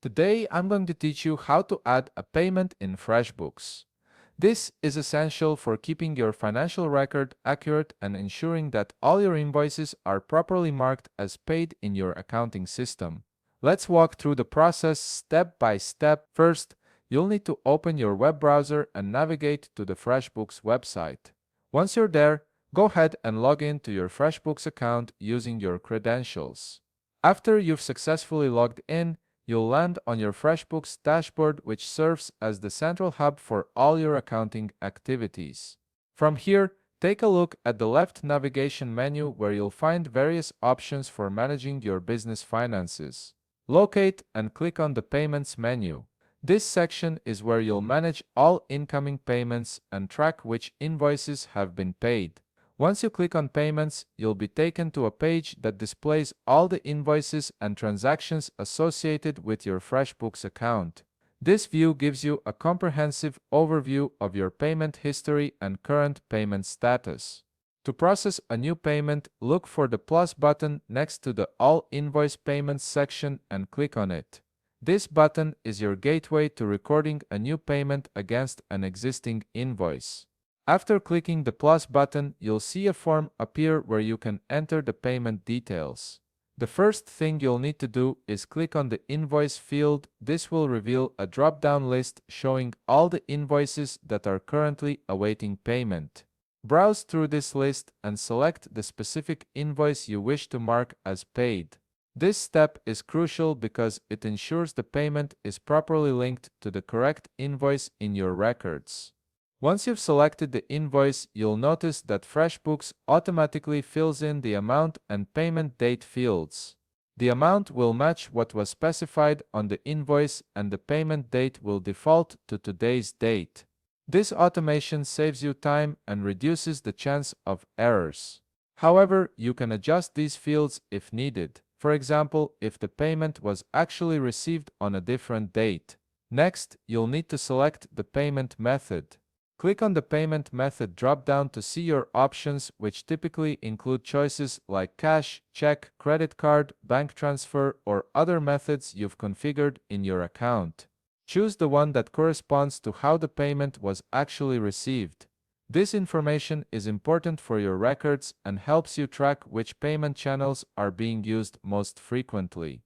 Today, I'm going to teach you how to add a payment in Freshbooks. This is essential for keeping your financial record accurate and ensuring that all your invoices are properly marked as paid in your accounting system. Let's walk through the process step by step. First, you'll need to open your web browser and navigate to the Freshbooks website. Once you're there, go ahead and log in to your Freshbooks account using your credentials. After you've successfully logged in, you'll land on your Freshbooks dashboard, which serves as the central hub for all your accounting activities. From here, take a look at the left navigation menu where you'll find various options for managing your business finances. Locate and click on the Payments menu. This section is where you'll manage all incoming payments and track which invoices have been paid. Once you click on Payments, you'll be taken to a page that displays all the invoices and transactions associated with your Freshbooks account. This view gives you a comprehensive overview of your payment history and current payment status. To process a new payment, look for the plus button next to the All Invoice Payments section and click on it. This button is your gateway to recording a new payment against an existing invoice. After clicking the plus button, you'll see a form appear where you can enter the payment details. The first thing you'll need to do is click on the invoice field. This will reveal a drop-down list showing all the invoices that are currently awaiting payment. Browse through this list and select the specific invoice you wish to mark as paid. This step is crucial because it ensures the payment is properly linked to the correct invoice in your records. Once you've selected the invoice, you'll notice that Freshbooks automatically fills in the amount and payment date fields. The amount will match what was specified on the invoice and the payment date will default to today's date. This automation saves you time and reduces the chance of errors. However, you can adjust these fields if needed. For example, if the payment was actually received on a different date. Next, you'll need to select the payment method. Click on the Payment Method drop-down to see your options, which typically include choices like cash, check, credit card, bank transfer, or other methods you've configured in your account. Choose the one that corresponds to how the payment was actually received. This information is important for your records and helps you track which payment channels are being used most frequently.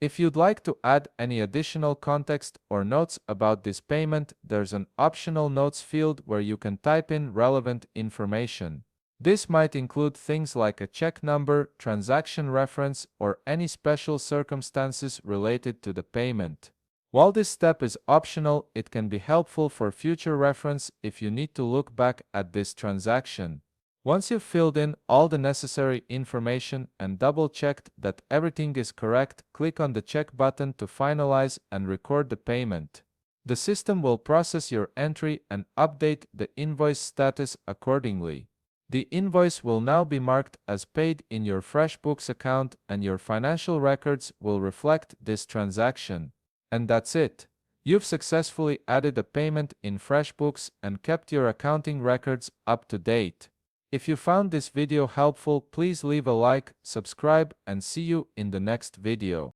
If you'd like to add any additional context or notes about this payment, there's an optional notes field where you can type in relevant information. This might include things like a check number, transaction reference, or any special circumstances related to the payment. While this step is optional, it can be helpful for future reference if you need to look back at this transaction. Once you've filled in all the necessary information and double-checked that everything is correct, click on the check button to finalize and record the payment. The system will process your entry and update the invoice status accordingly. The invoice will now be marked as paid in your Freshbooks account and your financial records will reflect this transaction. And that's it. You've successfully added a payment in Freshbooks and kept your accounting records up to date. If you found this video helpful, please leave a like, subscribe, and see you in the next video.